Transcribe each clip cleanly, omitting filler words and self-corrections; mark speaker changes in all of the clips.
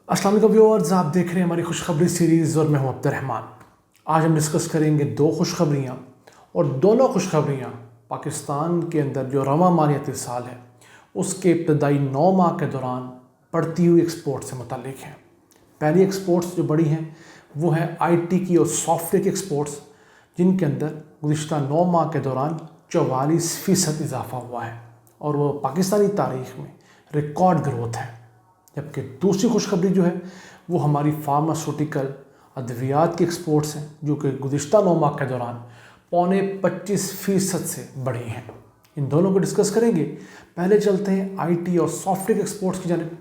Speaker 1: अस्सलाम वालेकुम व्यूअर्स, आप देख रहे हैं हमारी खुशखबरी सीरीज़ और मैं हूं अब्दुर्रहमान। आज हम डिस्कस करेंगे दो खुशखबरियां और दोनों खुशखबरियां पाकिस्तान के अंदर जो रवां मालियाती साल है उसके इब्तदाई 9 माह के दौरान बढ़ती हुई एक्सपोर्ट से मुतल्लिक हैं। पहली एक्सपोर्ट्स जो बड़ी हैं वो है आईटी की और सॉफ्टवेयर की एक्सपोर्ट्स, जिनके अंदर गुज़िश्ता 9 माह के दौरान 44% इजाफा हुआ है और वो पाकिस्तानी तारीख़ में रिकॉर्ड ग्रोथ है। जबकि दूसरी खुशखबरी जो है वो हमारी फार्मास्यूटिकल अद्वियात की एक्सपोर्ट्स हैं, जो कि गुज़िश्ता 9 माह के दौरान 25% से बढ़ी हैं। इन दोनों को डिस्कस करेंगे। पहले चलते हैं आईटी और सॉफ्टवेयर एक्सपोर्ट्स की जानिब।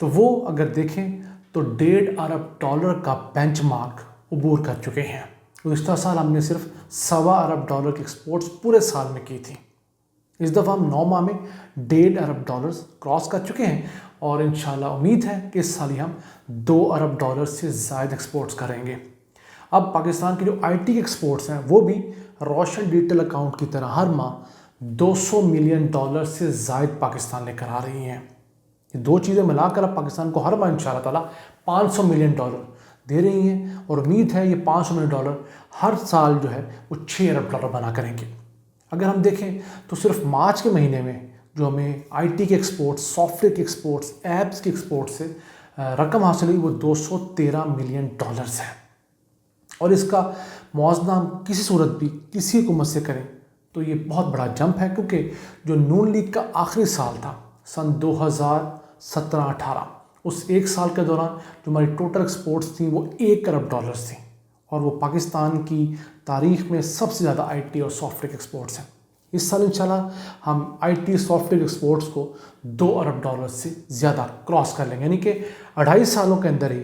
Speaker 1: तो वो अगर देखें तो $1.5 अरब का बेंचमार्क अबूर कर चुके हैं। गुज़िश्ता साल हमने सिर्फ $1.25 अरब की एक्सपोर्ट्स पूरे साल में की थी। इस दफ़ा हम 9 माह में $1.5 अरब क्रॉस कर चुके हैं और इंशाल्लाह उम्मीद है कि इस साल ही हम $2 अरब से ज़ायद एक्सपोर्ट्स करेंगे। अब पाकिस्तान की जो आईटी की एक्सपोर्ट्स हैं वो भी रोशन डिजिटल अकाउंट की तरह हर माह $200 मिलियन से ज़ायद पाकिस्तान लेकर आ रही हैं। ये दो चीज़ें मिलाकर अब पाकिस्तान को हर माह इंशाल्लाह ताला $500 मिलियन दे रही हैं और उम्मीद है ये $500 मिलियन हर साल जो है वो $6 अरब बना करेंगे। अगर हम देखें तो सिर्फ मार्च के महीने में जो हमें आईटी की एक्सपोर्ट्स, सॉफ्टवेयर की एक्सपोर्ट्स, ऐप्स की एक्सपोर्ट्स से रकम हासिल हुई वो $213 मिलियन है। और इसका मुआवजा हम किसी सूरत भी किसी हुकूमत से करें तो ये बहुत बड़ा जंप है, क्योंकि जो नून लीग का आखिरी साल था सन 2017-18, उस एक साल के दौरान जो हमारी टोटल एक्सपोर्ट्स थी वो $1 अरब थी और वो पाकिस्तान की तारीख़ में सबसे ज़्यादा आईटी और सॉफ्टवेयर के एक्सपोर्ट्स हैं। इस साल इंशाल्लाह हम आईटी सॉफ्टवेयर एक्सपोर्ट्स को $2 अरब से ज़्यादा क्रॉस कर लेंगे, यानी कि 2.5 सालों के अंदर ही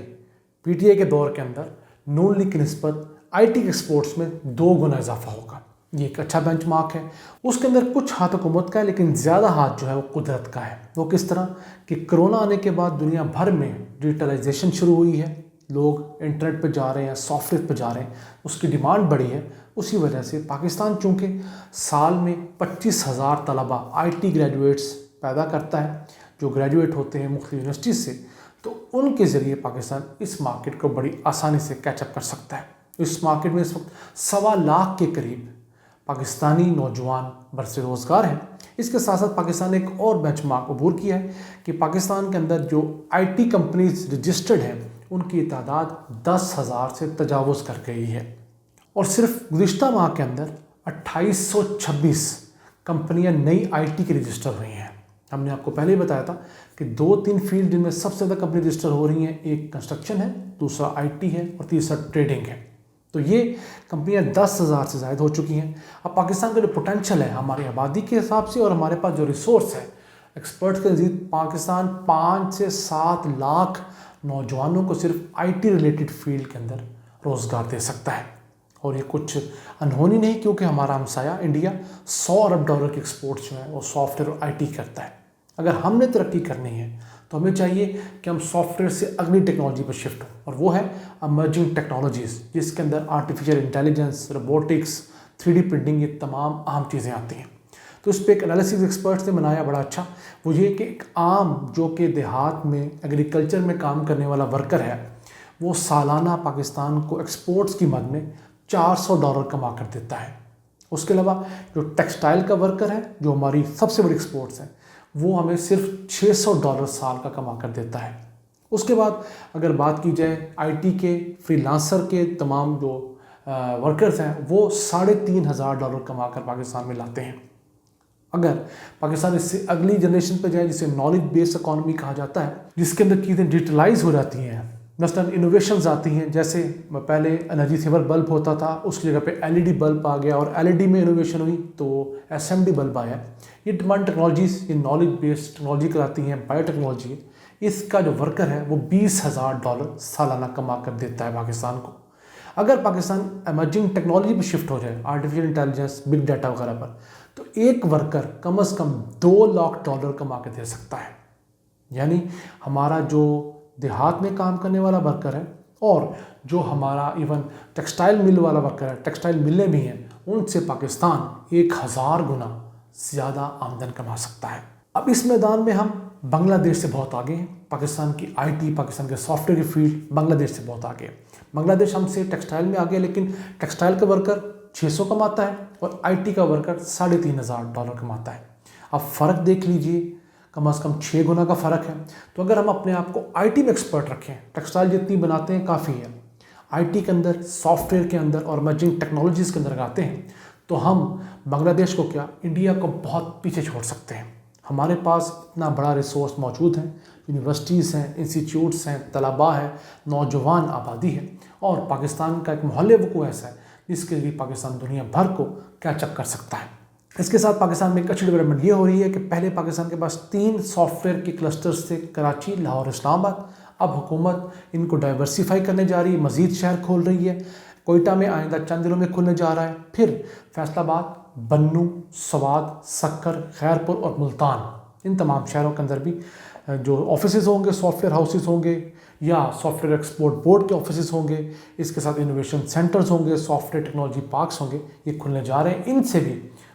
Speaker 1: पीटीए के दौर के अंदर नून लीग की निस्बत आईटी के एक्सपोर्ट्स में 2 गुना इजाफा होगा। ये एक अच्छा बेंचमार्क है। उसके अंदर कुछ हाथ हुकूमत का है, लेकिन ज़्यादा हाथ जो है वो कुदरत का है। वो किस तरह कि कोरोना आने के बाद दुनिया भर में डिजिटलाइजेशन शुरू हुई है, लोग इंटरनेट पर जा रहे हैं, सॉफ्टवेयर पर जा रहे हैं, उसकी डिमांड बढ़ी है। उसी वजह से पाकिस्तान चूँकि साल में 25,000 तलबा आईटी ग्रेजुएट्स पैदा करता है जो ग्रेजुएट होते हैं मुख्तलिफ यूनिवर्सिटी से, तो उनके ज़रिए पाकिस्तान इस मार्केट को बड़ी आसानी से कैचअप कर सकता है। इस मार्केट में इस वक्त 1.25 लाख के करीब पाकिस्तानी नौजवान बरसे रोज़गार हैं। इसके साथ साथ पाकिस्तान ने एक और बेंचमार्क अबूर किया है कि पाकिस्तान के अंदर जो आईटी कंपनीज रजिस्टर्ड हैं उनकी तादाद 10,000 से तजावुज़ कर गई है और सिर्फ गुज़िश्ता माह के अंदर 2826 कंपनियां नई आईटी की रजिस्टर हुई हैं। हमने आपको पहले ही बताया था कि 2-3 फील्ड जिनमें सबसे ज़्यादा कंपनी रजिस्टर हो रही हैं, एक कंस्ट्रक्शन है, दूसरा आईटी है और तीसरा ट्रेडिंग है। तो ये कंपनियां 10,000 से ज़ायद हो चुकी हैं। अब पाकिस्तान का जो पोटेंशल है हमारी आबादी के हिसाब से और हमारे पास जो रिसोर्स है, एक्सपर्ट्स के नज़दीक पाकिस्तान 5 से 7 लाख नौजवानों को सिर्फ आईटी रिलेटेड फील्ड के अंदर रोज़गार दे सकता है। और ये कुछ अनहोनी नहीं, क्योंकि हमारा हमसाया इंडिया $100 अरब की एक्सपोर्ट्स जो है वो सॉफ्टवेयर और आईटी करता है। अगर हमने तरक्की करनी है तो हमें चाहिए कि हम सॉफ्टवेयर से अगली टेक्नोलॉजी पर शिफ्ट हों और वो है इमर्जिंग टेक्नोलॉजीज़, जिसके अंदर artificial intelligence, robotics, 3D printing, ये तमाम अहम चीज़ें आती हैं। तो इस पर एक एनालिसिस एक्सपर्ट्स ने बनाया बड़ा अच्छा। वो ये कि एक आम जो कि देहात में एग्रीकल्चर में काम करने वाला वर्कर है वो सालाना पाकिस्तान को एक्सपोर्ट्स की मद में $400 कमा कर देता है। उसके अलावा जो टेक्सटाइल का वर्कर है, जो हमारी सबसे बड़ी एक्सपोर्ट्स है, वो हमें सिर्फ $600 साल का कमा कर देता है। उसके बाद अगर बात की जाए आईटी के फ्रीलांसर के तमाम जो वर्कर्स हैं वो $3,500 कमा कर पाकिस्तान में लाते हैं। अगर पाकिस्तान इससे अगली जनरेशन पर जाए, जिसे नॉलेज बेस्ड इकॉनमी कहा जाता है, जिसके अंदर चीज़ें डिजिटलाइज हो जाती हैं, मसलन इनोवेशंस आती हैं, जैसे पहले एनर्जी सेवर बल्ब होता था, उसकी जगह पे एलईडी बल्ब आ गया और एलईडी में इनोवेशन हुई तो एसएमडी बल्ब आया। ये डिमांड टेक्नोलॉजीज़, ये नॉलेज बेस्ड टेक्नोलॉजी कराती हैं, बायोटेक्नोलॉजी है। इसका जो वर्कर है वो $20,000 सालाना कमा कर देता है पाकिस्तान को। अगर पाकिस्तान एमर्जिंग टेक्नोलॉजी पर शिफ्ट हो जाए, आर्टिफिशियल इंटेलिजेंस, बिग डाटा वगैरह पर, तो एक वर्कर कम से कम $2 लाख कमा के दे सकता है। यानी हमारा जो देहात में काम करने वाला वर्कर है और जो हमारा इवन टेक्सटाइल मिल वाला वर्कर है, टेक्सटाइल मिलें भी हैं, उनसे पाकिस्तान 1000 गुना ज़्यादा आमदन कमा सकता है। अब इस मैदान में हम बांग्लादेश से बहुत आगे हैं। पाकिस्तान की आईटी, पाकिस्तान के सॉफ्टवेयर की फील्ड बांग्लादेश से बहुत आगे है। बांग्लादेश हमसे टेक्सटाइल में आगे है, लेकिन टेक्सटाइल का वर्कर 600 कमाता है और आईटी का वर्कर $3,500 कमाता है। अब फ़र्क देख लीजिए, कम से कम 6 गुना का फ़र्क है। तो अगर हम अपने आप को आईटी में एक्सपर्ट रखें, टेक्सटाइल जितनी बनाते हैं काफ़ी है, आईटी के अंदर, सॉफ्टवेयर के अंदर और इमर्जिंग टेक्नोलॉजीज़ के अंदर लगाते हैं, तो हम बांग्लादेश को क्या, इंडिया को बहुत पीछे छोड़ सकते हैं। हमारे पास इतना बड़ा रिसोर्स मौजूद है, यूनिवर्सिटीज़ हैं, इंस्टीट्यूट्स हैं, तलबा है, नौजवान आबादी है, और पाकिस्तान का एक मोहल्ले वकूअ ऐसा है जिसके लिए पाकिस्तान दुनिया भर को कैचअप कर सकता है। इसके साथ पाकिस्तान में एक अच्छी डेवलपमेंट ये हो रही है कि पहले पाकिस्तान के पास 3 सॉफ्टवेयर के क्लस्टर्स थे, कराची, लाहौर, इस्लामाबाद। अब हुकूमत इनको डाइवर्सिफाई करने जा रही है, मज़ीद शहर खोल रही है। कोयटा में आइंदा चंद दिनों में खुलने जा रहा है, फिर फैसलाबाद, बन्नू, सवात, सक्कर, खैरपुर और मुल्तान, इन तमाम शहरों के अंदर भी जो ऑफिसेज़ होंगे, सॉफ्टवेयर हाउसेस होंगे या सॉफ्टवेयर एक्सपोर्ट बोर्ड के ऑफिसेज़ होंगे, इसके साथ इनोवेशन सेंटर्स होंगे, सॉफ्टवेयर टेक्नोलॉजी पार्क्स होंगे, ये खुलने जा रहे हैं। इनसे भी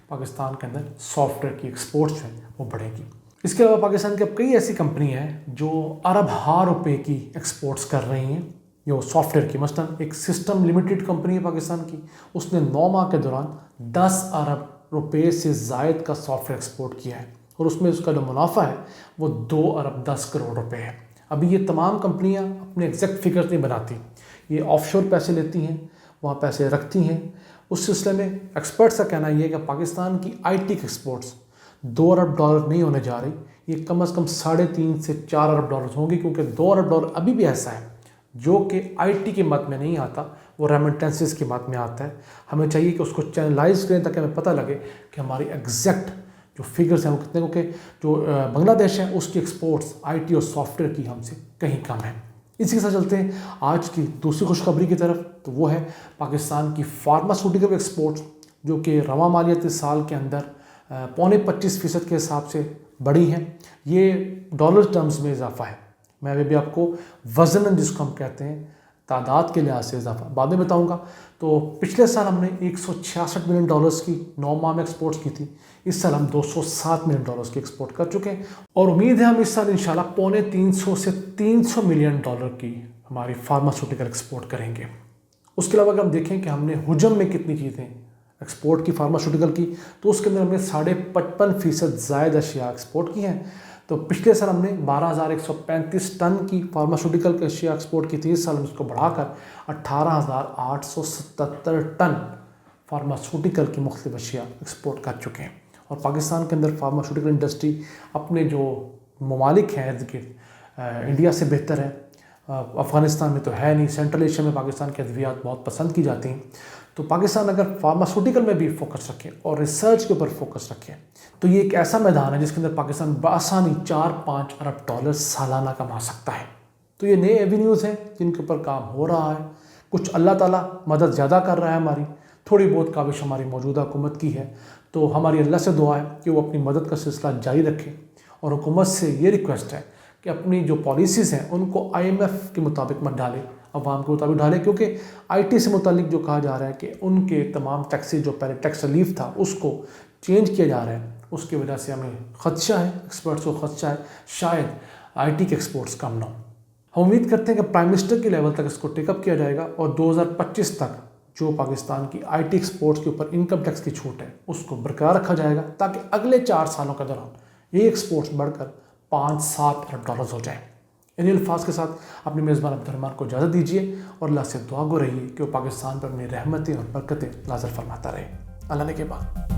Speaker 1: पाकिस्तान के अंदर सॉफ्टवेयर की एक्सपोर्ट्स हैं वो बढ़ेगी। इसके अलावा पाकिस्तान की अब कई ऐसी कंपनी हैं जो अरब रुपए की एक्सपोर्ट्स कर रही हैं जो सॉफ्टवेयर की। मसलन एक सिस्टम लिमिटेड कंपनी है पाकिस्तान की, उसने 9 माह के दौरान 10 अरब रुपए से ज़ायद का सॉफ्टवेयर एक्सपोर्ट किया है और उसमें उसका जो मुनाफा है वो 2 अरब 10 करोड़ रुपए है। अभी ये तमाम कंपनियां अपने एग्जैक्ट फिगर्स नहीं बनाती, ये ऑफशोर पैसे लेती हैं, वहाँ पैसे रखती हैं। उस सिलसिले में एक्सपर्ट्स का कहना ये है कि पाकिस्तान की आईटी की एक्सपोर्ट्स $2 अरब नहीं होने जा रही, ये कम से कम $3.5 से $4 अरब होंगी, क्योंकि $2 अरब अभी भी ऐसा है जो कि आईटी की मत में नहीं आता, वो रेमिटेंसेस की मत में आता है। हमें चाहिए कि उसको चैनलाइज करें ताकि हमें पता लगे कि हमारी एग्जैक्ट जो फिगर्स हैं वो कितने, क्योंकि जो बांग्लादेश है उसकी एक्सपोर्ट्स आईटी और सॉफ्टवेयर की हमसे कहीं कम है। इसी के साथ चलते हैं आज की दूसरी खुशखबरी की तरफ, तो वो है पाकिस्तान की फार्मास्यूटिकल एक्सपोर्ट्स, जो कि रवां मालियाती साल के अंदर 25.25% के हिसाब से बढ़ी हैं। ये डॉलर टर्म्स में इजाफा है। मैं अभी भी आपको वज़न जिसको हम कहते हैं तादाद के लिहाज से इजाफा बाद में बताऊंगा। तो पिछले साल हमने $166 मिलियन की 9 माह में एक्सपोर्ट्स की थी, इस साल हम $207 मिलियन की एक्सपोर्ट कर चुके हैं और उम्मीद है हम इस साल इंशाल्लाह $250 से $300 मिलियन की हमारी फार्मास्यूटिकल एक्सपोर्ट करेंगे। उसके अलावा अगर हम देखें कि हमने हुजम में कितनी चीज़ें एक्सपोर्ट की फार्मास्यूटिकल की, तो उसके अंदर हमने 55.55% ज़ायद अशिया एक्सपोर्ट की हैं। तो पिछले साल हमने 12,135 टन की फार्मास्यूटिकल की अशिया एक्सपोर्ट की थी, इस साल हम इसको बढ़ाकर 18,877 टन फार्मास्यूटिकल की मुख्तलिफ अशिया एक्सपोर्ट कर चुके हैं। और पाकिस्तान के अंदर फार्मास्यूटिकल इंडस्ट्री अपने जो ममालिक हैं इर्द गिर्द इंडिया से बेहतर है। अफ़गानिस्तान में तो है नहीं, सेंट्रल एशिया में पाकिस्तान की अद्वियात बहुत पसंद की जाती हैं। तो पाकिस्तान अगर फार्मास्यूटिकल में भी फोकस रखे और रिसर्च के ऊपर फोकस रखे, तो ये एक ऐसा मैदान है जिसके अंदर पाकिस्तान बआसानी $4-5 अरब सालाना कमा सकता है। तो ये नए एवेन्यूज़ हैं जिनके ऊपर काम हो रहा है। कुछ अल्लाह ताला मदद ज़्यादा कर रहा है, हमारी थोड़ी बहुत काविश हमारी मौजूदा हुकूमत की है, तो हमारी अल्लाह से दुआ है कि वो अपनी मदद का सिलसिला जारी रखे। और हुकूमत से ये रिक्वेस्ट है कि अपनी जो पॉलिसीज़ हैं उनको IMF के मुताबिक मत डालें, अवाम के मुताबिक डालें, क्योंकि आईटी से मुतालिक जो कहा जा रहा है कि उनके तमाम टैक्सेस जो पहले टैक्स रिलीफ था उसको चेंज किया जा रहा है, उसकी वजह से हमें खदशा है, एक्सपर्ट्स को खदशा है शायद आईटी के एक्सपोर्ट्स कम ना हो। हम उम्मीद करते हैं कि प्राइम मिनिस्टर के लेवल तक इसको टेकअप किया जाएगा और 2025 तक जो पाकिस्तान की आईटी एक्सपोर्ट्स के ऊपर इनकम टैक्स की छूट है उसको बरकरार रखा जाएगा, ताकि अगले 4 सालों के दौरान ये एक्सपोर्ट्स बढ़कर $5-7 अरब हो जाए। इन अल्फाज के साथ अपने मेज़बान अब्दुर्रहमान को इजाज़त दीजिए और अल्लाह से दुआ गो रहिए कि वो पाकिस्तान पर अपनी रहमतें और बरकतें नाज़िल फरमाता रहे। अल्लाह ने के बाद।